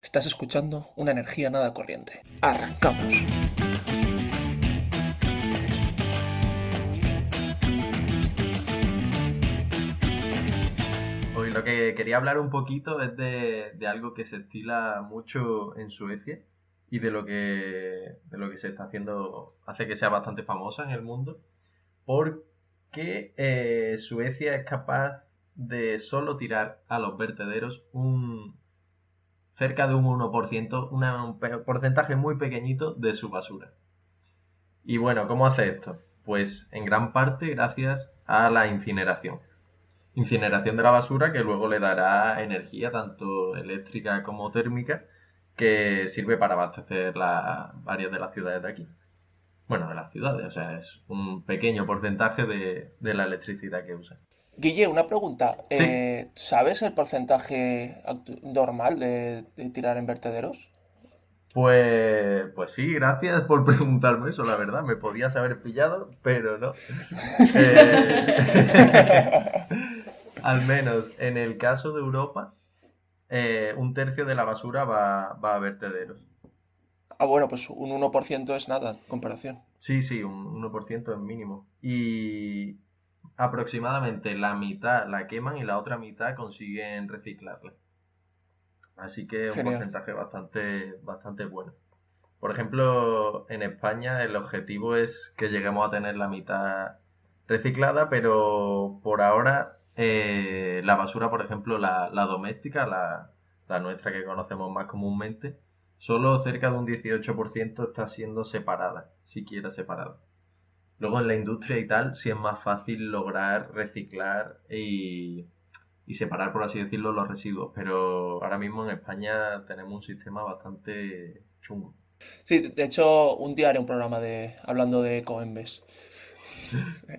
Estás escuchando una energía nada corriente. ¡Arrancamos! Hoy lo que quería hablar un poquito es de algo que se estila mucho en Suecia y de lo que se está haciendo, hace que sea bastante famosa en el mundo, porque Suecia es capaz de solo tirar a los vertederos cerca de un 1%, un porcentaje muy pequeñito de su basura. Y bueno, ¿cómo hace esto? Pues en gran parte gracias a la incineración. Incineración de la basura que luego le dará energía tanto eléctrica como térmica que sirve para abastecer varias de las ciudades de aquí. Bueno, de las ciudades, o sea, es un pequeño porcentaje de la electricidad que usa. Guille, una pregunta. Sí, ¿Sabes el porcentaje normal de tirar en vertederos? pues sí, gracias por preguntarme eso, la verdad. Me podías haber pillado, pero no. Eh, Al menos en el caso de Europa, un tercio de la basura va a vertederos. Ah, bueno, pues un 1% es nada en comparación. Sí, sí, un 1% es mínimo. Y aproximadamente la mitad la queman y la otra mitad consiguen reciclarla. Así que es un Genial. porcentaje bastante bueno. Por ejemplo, en España el objetivo es que lleguemos a tener la mitad reciclada, pero por ahora la basura, por ejemplo, la doméstica, la nuestra que conocemos más comúnmente, solo cerca de un 18% está siendo separada, siquiera separada. Luego en la industria y tal, sí es más fácil lograr reciclar y separar, por así decirlo, los residuos, pero ahora mismo en España tenemos un sistema bastante chungo. Sí, de hecho, un día haré un programa hablando de Ecoembes.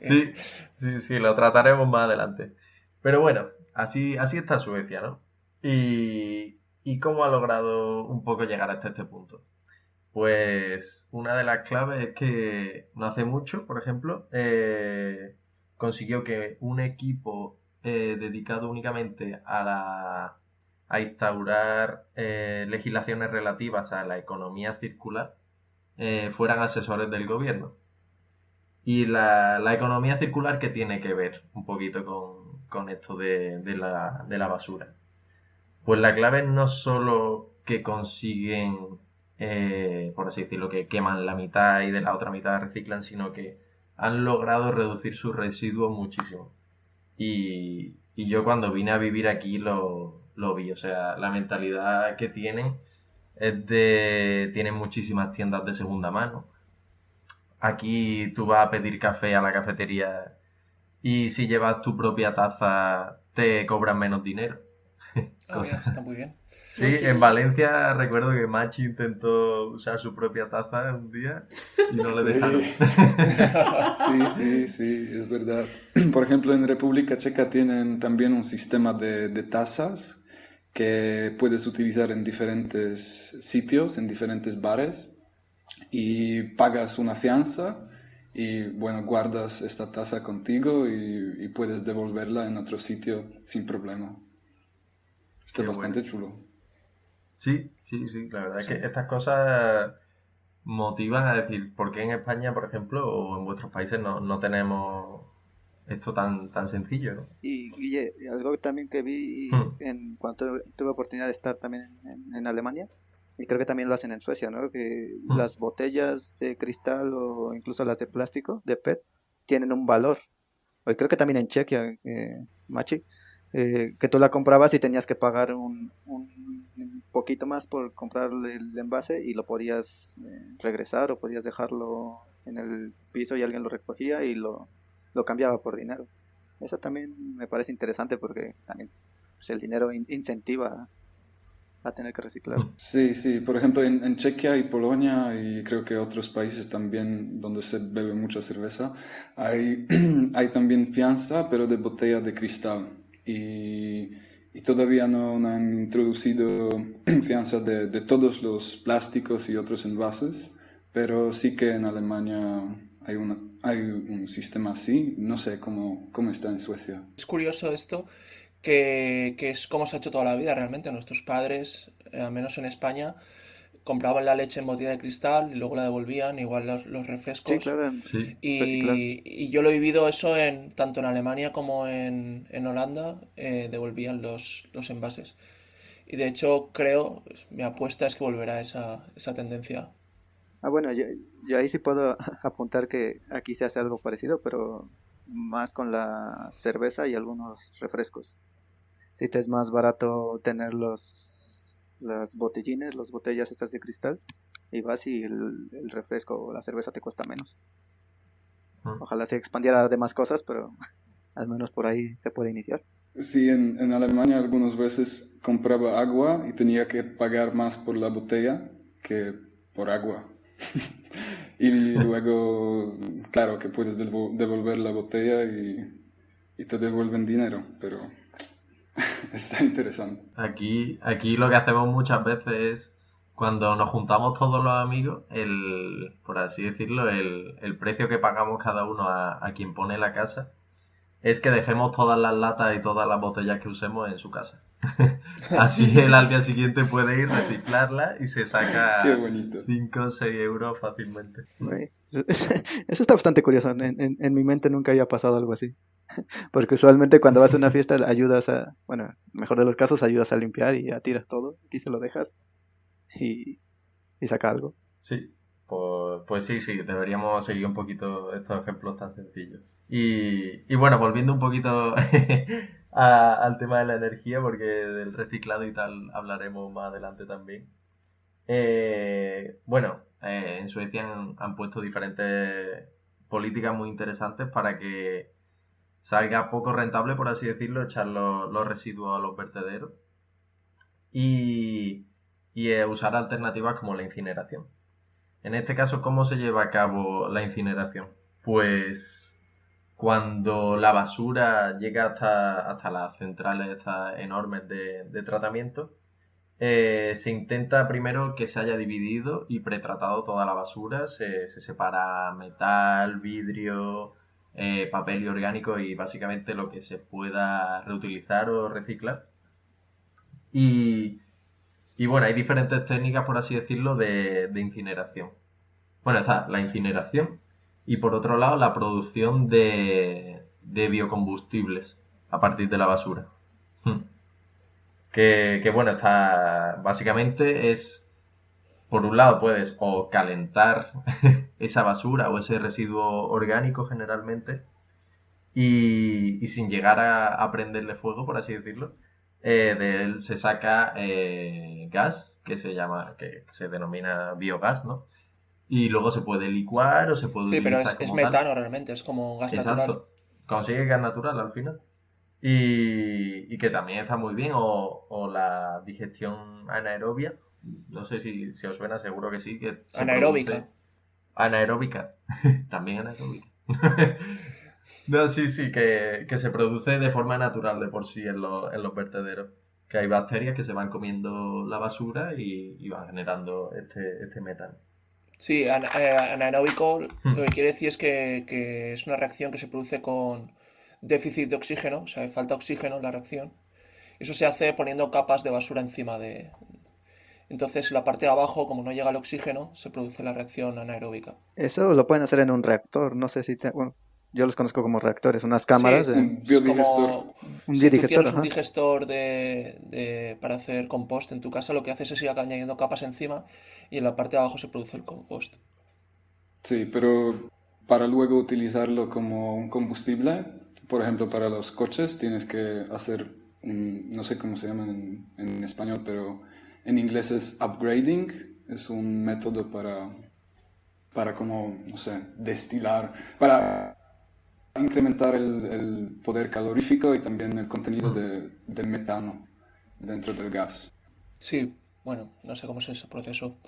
Sí, sí, sí, lo trataremos más adelante. Pero bueno, así está Suecia, ¿no? ¿Y cómo ha logrado un poco llegar hasta este punto? Pues una de las claves es que no hace mucho, por ejemplo, consiguió que un equipo dedicado únicamente a instaurar legislaciones relativas a la economía circular fueran asesores del gobierno. Y la economía circular, ¿qué tiene que ver un poquito con esto de la basura? Pues la clave es no solo que consiguen, por así decirlo, que queman la mitad y de la otra mitad reciclan, sino que han logrado reducir sus residuos muchísimo. Y yo cuando vine a vivir aquí lo vi, o sea, la mentalidad que tienen tienen muchísimas tiendas de segunda mano. Aquí tú vas a pedir café a la cafetería y si llevas tu propia taza te cobran menos dinero. Ah, mira, está Cosa. muy bien. Sí, No, en Valencia recuerdo que Machi intentó usar su propia taza un día y no le Sí, dejaron. sí, sí, sí, es verdad. Por ejemplo, en República Checa tienen también un sistema de tazas que puedes utilizar en diferentes sitios, en diferentes bares, y pagas una fianza y, bueno, guardas esta taza contigo y puedes devolverla en otro sitio sin problema. Está Qué bueno. bastante chulo. Sí, sí, sí, la verdad es que Sí. estas cosas motivan a decir, ¿por qué en España, por ejemplo, o en vuestros países no tenemos esto tan sencillo, ¿no? Y Guille, algo también que vi Hmm, en cuanto tuve oportunidad de estar también en Alemania, y creo que también lo hacen en Suecia, ¿no? Que hmm. las botellas de cristal o incluso las de plástico, de PET, tienen un valor. O creo que también en Chequia, Machi, que tú la comprabas y tenías que pagar un poquito más por comprar el envase y lo podías regresar o podías dejarlo en el piso y alguien lo recogía y lo cambiaba por dinero. Eso también me parece interesante porque también pues, el dinero incentiva a tener que reciclar. Sí, sí, por ejemplo en Chequia y Polonia y creo que otros países también donde se bebe mucha cerveza, hay, hay también fianza, pero de botella de cristal. Y todavía no han introducido fianza de todos los plásticos y otros envases, pero sí que en Alemania hay un sistema así, no sé cómo está en Suecia. Es curioso esto que es como se ha hecho toda la vida realmente. Nuestros padres, al menos en España, compraban la leche en botella de cristal y luego la devolvían, igual los Sí, refrescos. claro, Sí, reciclado. Y yo lo he vivido eso tanto en Alemania como en Holanda, devolvían los envases. Y de hecho creo, mi apuesta es que volverá esa tendencia. Bueno, yo ahí sí puedo apuntar que aquí se hace algo parecido, pero más con la cerveza y algunos refrescos. Si te es más barato tener las botellines, las botellas estas de cristal, y vas y el refresco o la cerveza te cuesta menos. mm, Ojalá se expandiera de más cosas, pero al menos por ahí se puede iniciar. Sí, en Alemania algunas veces compraba agua y tenía que pagar más por la botella que por agua. Y luego, claro que puedes devolver la botella y te devuelven dinero, pero está interesante. aquí lo que hacemos muchas veces es, cuando nos juntamos todos los amigos, por así decirlo, el precio que pagamos cada uno a quien pone la casa, es que dejemos todas las latas y todas las botellas que usemos en su casa. Así él al día siguiente puede ir, reciclarla y se Qué saca bonito. 5 o 6 euros fácilmente. Güey, eso está bastante curioso. En mi mente nunca había pasado algo así. Porque usualmente cuando vas a una fiesta ayudas bueno, mejor de los casos, ayudas a limpiar y ya tiras todo. Aquí se lo dejas y, y saca algo. Sí, pues sí, sí, deberíamos seguir un poquito estos ejemplos tan sencillos. Y bueno, volviendo un poquito al tema de la energía, porque del reciclado y tal hablaremos más adelante también. Bueno, en Suecia han puesto diferentes políticas muy interesantes para que salga poco rentable, por así decirlo, echar los residuos a los vertederos y, y usar alternativas como la incineración. En este caso, ¿cómo se lleva a cabo la incineración? Pues cuando la basura llega hasta las centrales estas enormes de tratamiento, se intenta primero que se haya dividido y pretratado toda la basura, se separa metal, vidrio, papel y orgánico y básicamente lo que se pueda reutilizar o reciclar. Y, y bueno, hay diferentes técnicas, por así decirlo, de incineración. Bueno, está la incineración y por otro lado la producción de biocombustibles a partir de la basura. Hmm. Que bueno, está básicamente es, por un lado puedes o calentar esa basura o ese residuo orgánico generalmente y sin llegar a prenderle fuego, por así decirlo, de él se saca gas que se denomina biogás, ¿no? Y luego se puede licuar o se puede Sí, pero utilizar es como tal. metano realmente, es como gas natural. Exacto. Consigue gas natural al final. Y que también está muy bien. O la digestión anaerobia. No sé si os suena, seguro que sí, que se Anaeróbica. produce anaeróbica. También anaeróbica. No, sí, sí, que se produce de forma natural de por sí en los vertederos. Que hay bacterias que se van comiendo la basura y van generando este metano. Sí, anaeróbico lo Hmm. que quiere decir es que es una reacción que se produce con déficit de oxígeno, o sea, falta oxígeno en la reacción. Eso se hace poniendo capas de basura encima de... Entonces, la parte de abajo, como no llega el oxígeno, se produce la reacción anaeróbica. Eso lo pueden hacer en un reactor. No sé si bueno, yo los conozco como reactores, unas Sí, cámaras, Un es biodigestor. como un si tú biodigestor, tienes un ajá. digestor para hacer compost en tu casa, lo que haces es ir añadiendo capas encima y en la parte de abajo se produce el compost. Sí, pero para luego utilizarlo como un combustible, por ejemplo, para los coches, tienes que hacer, no sé cómo se llama en español, pero en inglés es upgrading. Es un método para como, no sé, destilar, para incrementar el poder calorífico y también el contenido Hmm. de metano dentro del gas. Sí, bueno, no sé cómo es ese proceso.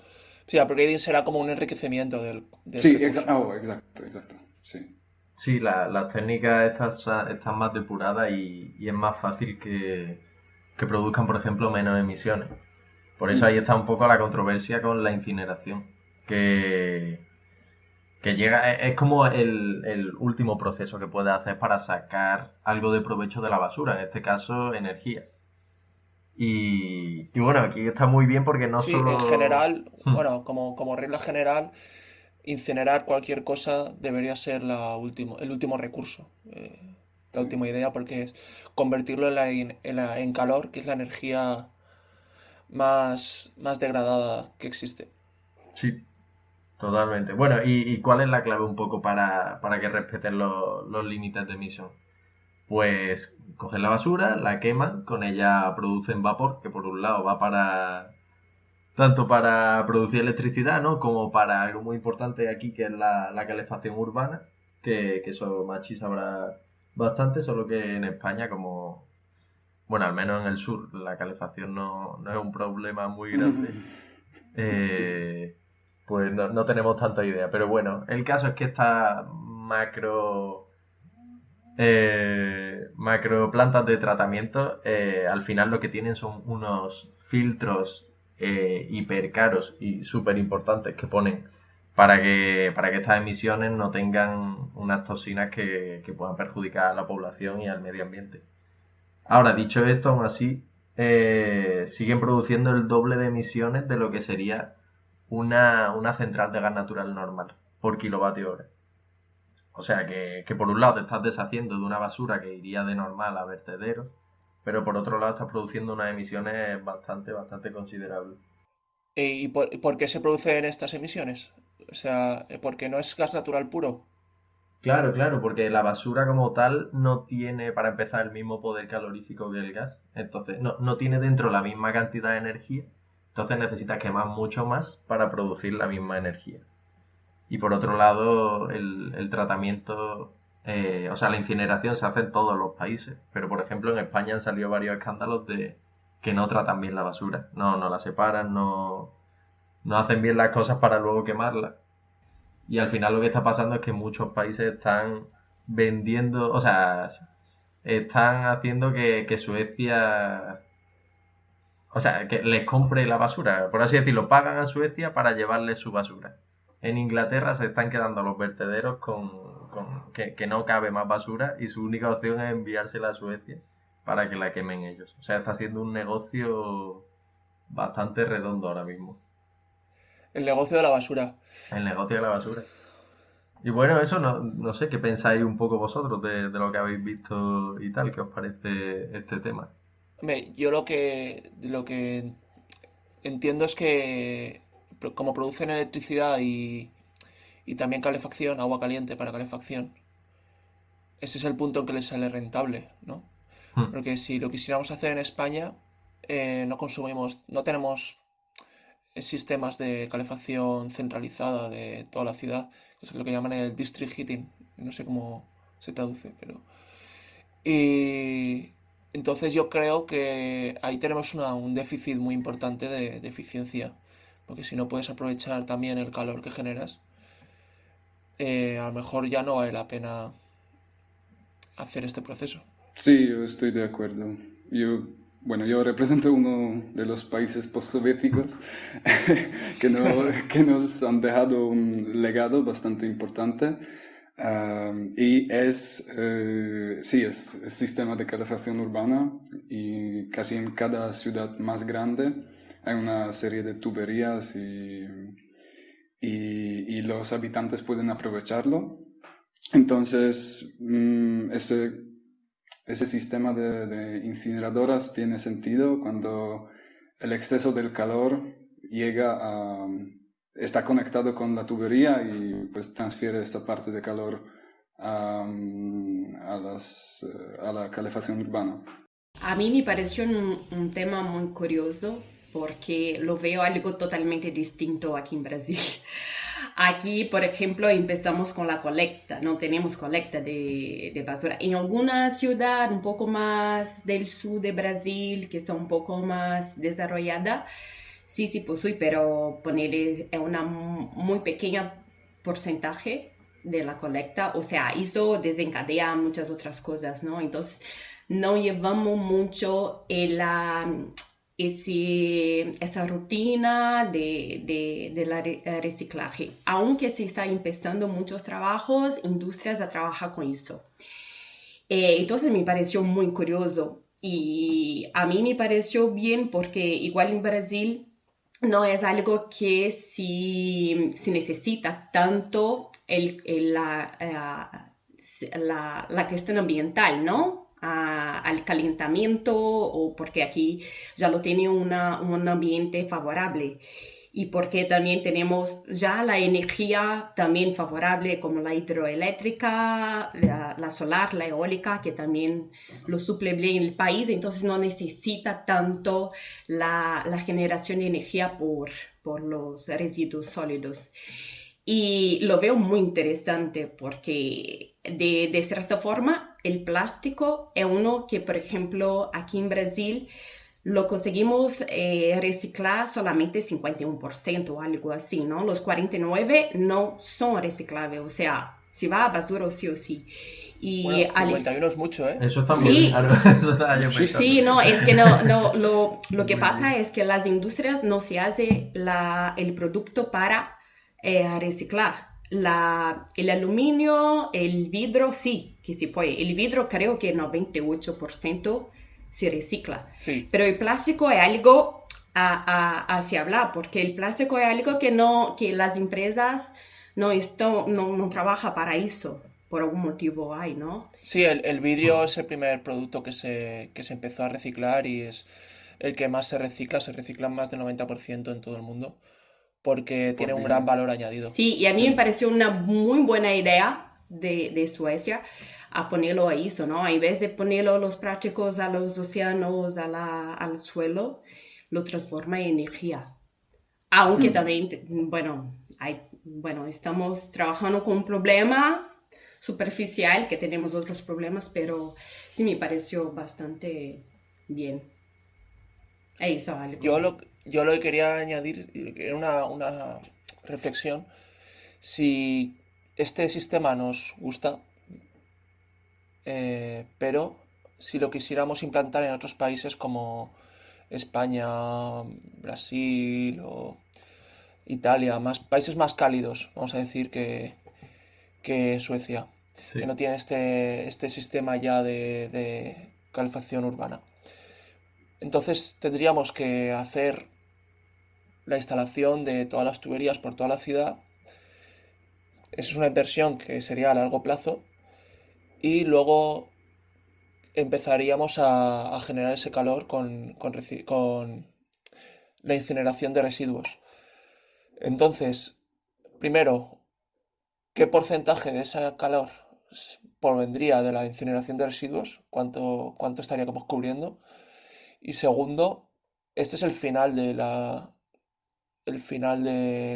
Sí, upgrading será como un enriquecimiento del Sí, recurso. exacto, exacto, sí. Sí, las técnicas están más depuradas y es más fácil que produzcan, por ejemplo, menos emisiones. Por eso ahí Mm. está un poco la controversia con la incineración, que, Que llega, es como el último proceso que puedes hacer para sacar algo de provecho de la basura, en este caso energía. Y bueno, aquí está muy bien porque no Sí, en solo... general, bueno, como regla general, incinerar cualquier cosa debería ser el último recurso, la Sí. última idea, porque es convertirlo en calor, que es la energía más degradada que existe. Sí, totalmente. Bueno, ¿y cuál es la clave un poco para que respeten los límites de emisión? Pues cogen la basura, la queman, con ella producen vapor, que por un lado va para tanto para producir electricidad, ¿no? Como para algo muy importante aquí, que es la calefacción urbana, que eso Machi sabrá bastante, solo que en España, como, bueno, al menos en el sur, la calefacción no es un problema muy grande, Sí. eh, pues no tenemos tanta idea. Pero bueno, el caso es que estas macro plantas de tratamiento, al final lo que tienen son unos filtros hiper caros y súper importantes que ponen para que estas emisiones no tengan unas toxinas que puedan perjudicar a la población y al medio ambiente. Ahora, dicho esto, aún así, siguen produciendo el doble de emisiones de lo que sería una central de gas natural normal por kilovatio hora. O sea que por un lado te estás deshaciendo de una basura que iría de normal a vertederos, pero por otro lado estás produciendo unas emisiones bastante considerables. ¿Y por qué se producen estas emisiones? O sea, porque no es gas natural puro. Claro, claro, porque la basura como tal no tiene, para empezar, el mismo poder calorífico que el gas. Entonces, no tiene dentro la misma cantidad de energía. Entonces necesitas quemar mucho más para producir la misma energía. Y por otro lado, el tratamiento, o sea, la incineración se hace en todos los países. Pero, por ejemplo, en España han salido varios escándalos de que no tratan bien la basura. No la separan, no hacen bien las cosas para luego quemarla. Y al final lo que está pasando es que muchos países están vendiendo, o sea, están haciendo que Suecia, o sea, que les compre la basura, por así decirlo, pagan a Suecia para llevarles su basura. En Inglaterra se están quedando los vertederos que no cabe más basura y su única opción es enviársela a Suecia para que la quemen ellos. O sea, está siendo un negocio bastante redondo ahora mismo, El negocio de la basura. el negocio de la basura. Y bueno, eso no sé qué pensáis un poco vosotros de lo que habéis visto y tal, qué os parece este tema. Hombre, yo lo que entiendo es que como producen electricidad y también calefacción, agua caliente para calefacción, ese es el punto en que les sale rentable, ¿no? Hmm. Porque si lo quisiéramos hacer en España, no tenemos sistemas de calefacción centralizada de toda la ciudad, que es lo que llaman el district heating, no sé cómo se traduce, pero... Y entonces yo creo que ahí tenemos un déficit muy importante de eficiencia, porque si no puedes aprovechar también el calor que generas, a lo mejor ya no vale la pena hacer este proceso. Sí, yo estoy de acuerdo. Yo, bueno, yo represento uno de los países postsoviéticos que nos han dejado un legado bastante importante. Y sí, es sistema de calefacción urbana y casi en cada ciudad más grande hay una serie de tuberías y los habitantes pueden aprovecharlo. Entonces, ese sistema de incineradoras tiene sentido cuando el exceso del calor llega está conectado con la tubería y pues transfiere esa parte de calor a la calefacción urbana. A mí me pareció un tema muy curioso porque lo veo algo totalmente distinto aquí en Brasil. Aquí, por ejemplo, empezamos con la colecta, no tenemos colecta de basura. En alguna ciudad un poco más del sur de Brasil, que está un poco más desarrollada, sí, sí posee, pero poner es una muy pequeña porcentaje de la colecta, o sea, eso desencadea muchas otras cosas, ¿no? Entonces, no llevamos mucho esa rutina de la reciclaje. Aunque se está empezando muchos trabajos, industrias a trabajar con eso. Entonces me pareció muy curioso y a mí me pareció bien porque igual en Brasil no es algo que si necesita tanto la cuestión ambiental, ¿no? Al calentamiento o porque aquí ya lo tiene un ambiente favorable y porque también tenemos ya la energía también favorable como la hidroeléctrica, la solar, la eólica, que también lo suple bien el país, entonces no necesita tanto la generación de energía por los residuos sólidos. Y lo veo muy interesante porque de cierta forma el plástico es uno que, por ejemplo, aquí en Brasil lo conseguimos reciclar solamente 51% o algo así, ¿no? Los 49% no son reciclables, o sea, si va a basura sí o sí. Y Bueno, 51 es mucho, ¿eh? Eso está muy bien, sí, claro. Eso estaba yo pensando. sí, no, es que no, lo que Muy pasa bien. es que las industrias no se hace el producto para reciclar. El aluminio, el vidrio, sí, que se puede. El vidrio creo que 98% se recicla. Sí. Pero el plástico es algo a hablar, porque el plástico es algo que las empresas no trabajan para eso. Por algún motivo hay, ¿no? Sí, el vidrio Mm. es el primer producto que se empezó a reciclar y es el que más se recicla más del 90% en todo el mundo, porque tiene Pues un gran bien. valor añadido. Sí, y a mí me pareció una muy buena idea de Suecia a ponerlo a eso, ¿no? En vez de ponerlo los plásticos a los océanos, al suelo, lo transforma en energía. Aunque Mm. también, bueno, estamos trabajando con un problema superficial, que tenemos otros problemas, pero sí me pareció bastante bien. Eso Yo algo. lo, yo lo que quería añadir era una reflexión. Si este sistema nos gusta, pero si lo quisiéramos implantar en otros países como España, Brasil o Italia, más, países más cálidos, vamos a decir, que Suecia, que Sí. no tiene este sistema ya de calefacción urbana. Entonces tendríamos que hacer la instalación de todas las tuberías por toda la ciudad. Eso es una inversión que sería a largo plazo y luego empezaríamos a generar ese calor con la incineración de residuos. Entonces, primero, ¿qué porcentaje de ese calor provendría de la incineración de residuos? ¿Cuánto estaríamos cubriendo? Y segundo, este es el final de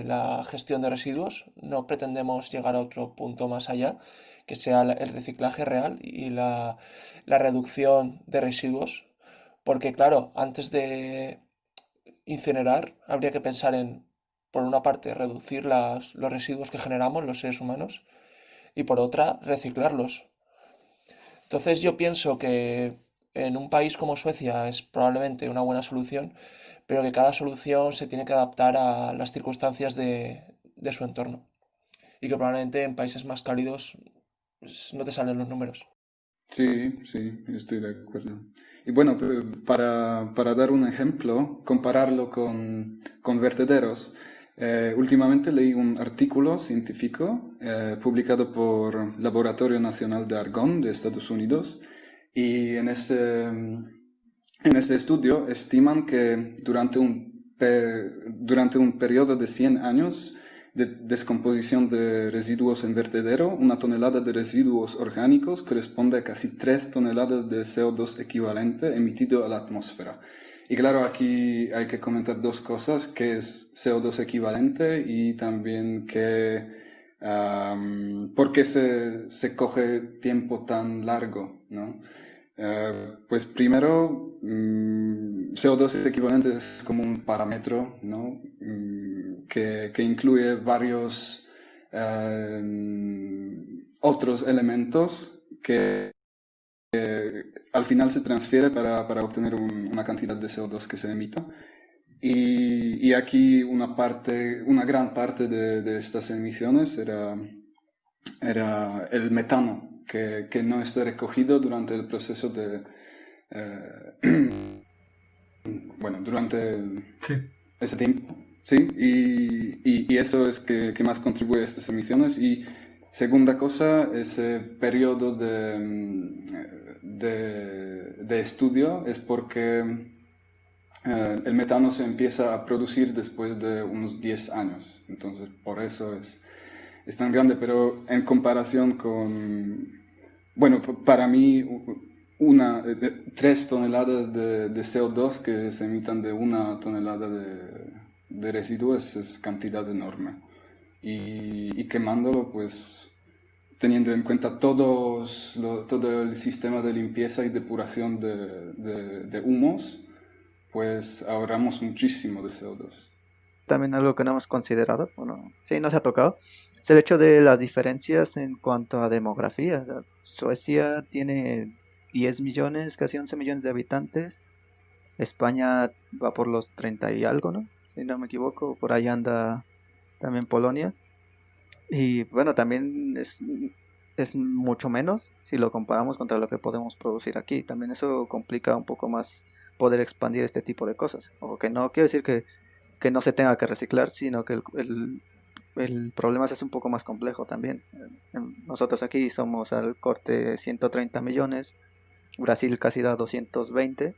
la gestión de residuos. No pretendemos llegar a otro punto más allá, que sea el reciclaje real y la reducción de residuos. Porque claro, antes de incinerar, habría que pensar en, por una parte, reducir los residuos que generamos los seres humanos y por otra, reciclarlos. Entonces yo pienso que en un país como Suecia es probablemente una buena solución, pero que cada solución se tiene que adaptar a las circunstancias de su entorno. Y que probablemente en países más cálidos pues, no te salen los números. Sí, sí, estoy de acuerdo. Y bueno, para dar un ejemplo, compararlo con vertederos, últimamente leí un artículo científico publicado por Laboratorio Nacional de Argón de Estados Unidos y en ese estudio estiman que durante un periodo de 100 años de descomposición de residuos en vertedero, una tonelada de residuos orgánicos corresponde a casi 3 toneladas de CO2 equivalente emitido a la atmósfera. Y claro, aquí hay que comentar dos cosas, que es CO2 equivalente y también por qué se coge tiempo tan largo, ¿no? Pues primero, CO2 equivalente es como un parámetro, ¿no? Que incluye varios otros elementos que al final se transfiere para obtener una cantidad de CO2 que se emita. Y aquí una gran parte de estas emisiones era el metano, que no está recogido durante el proceso durante ese tiempo. Sí, y eso es que más contribuye a estas emisiones. Y segunda cosa, ese periodo de estudio es porque el metano se empieza a producir después de unos 10 años. Entonces, por eso es tan grande, pero en comparación con... Bueno, para mí, 3 toneladas de CO2 que se emitan de 1 tonelada de residuos es cantidad enorme. Y quemándolo, pues, teniendo en cuenta todo el sistema de limpieza y depuración de humos, pues ahorramos muchísimo de CO2. También algo que no hemos considerado, bueno, sí, no se ha tocado, es el hecho de las diferencias en cuanto a demografía. O sea, Suecia tiene 10 millones, casi 11 millones de habitantes. España va por los 30 y algo, ¿no? Si no me equivoco, por ahí anda también Polonia. Y bueno, también es mucho menos si lo comparamos contra lo que podemos producir aquí. También eso complica un poco más poder expandir este tipo de cosas. O que no quiero decir que no se tenga que reciclar, sino que el problema se hace un poco más complejo también. Nosotros aquí somos al corte 130 millones, Brasil casi da 220.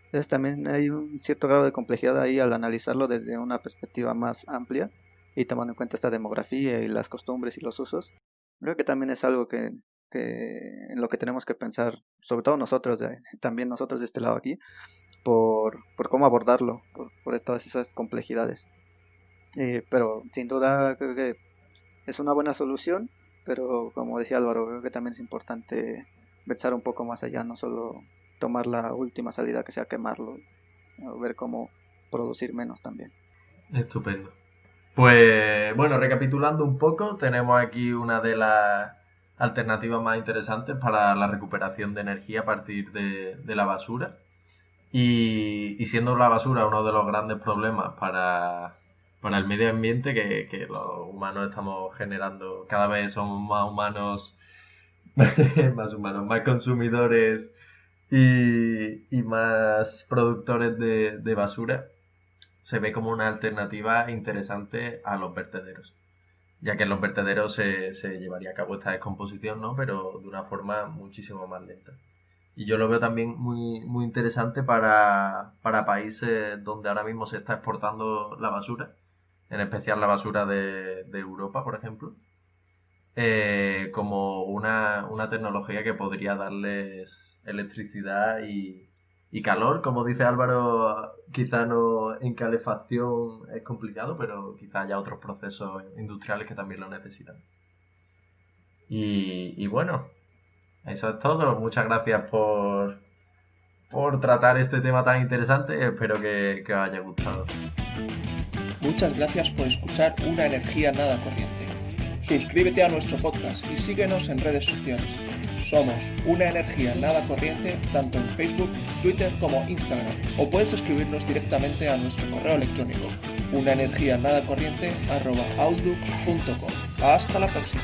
Entonces también hay un cierto grado de complejidad ahí al analizarlo desde una perspectiva más amplia y tomando en cuenta esta demografía y las costumbres y los usos. Creo que también es algo que en lo que tenemos que pensar, sobre todo nosotros, también nosotros de este lado aquí, por cómo abordarlo, por todas esas complejidades. Pero sin duda creo que es una buena solución, pero como decía Álvaro, creo que también es importante pensar un poco más allá, no solo tomar la última salida que sea quemarlo, ver cómo producir menos también. Estupendo. Pues bueno, recapitulando un poco, tenemos aquí una de las alternativas más interesantes para la recuperación de energía a partir de la basura. Y siendo la basura uno de los grandes problemas para el medio ambiente que los humanos estamos generando, cada vez somos más humanos, más consumidores y más productores de basura, se ve como una alternativa interesante a los vertederos, ya que en los vertederos se llevaría a cabo esta descomposición, ¿no? Pero de una forma muchísimo más lenta. Y yo lo veo también muy, muy interesante para países donde ahora mismo se está exportando la basura, en especial la basura de Europa, por ejemplo, como una tecnología que podría darles electricidad y calor. Como dice Álvaro, quizá no en calefacción es complicado, pero quizá haya otros procesos industriales que también lo necesitan. Y bueno, eso es todo. Muchas gracias por tratar este tema tan interesante. Espero que os haya gustado. Muchas gracias por escuchar Una Energía Nada Corriente. Suscríbete a nuestro podcast y síguenos en redes sociales. Somos Una Energía Nada Corriente tanto en Facebook, Twitter como Instagram. O puedes escribirnos directamente a nuestro correo electrónico unaenergianadacorriente@outlook.com. Hasta la próxima.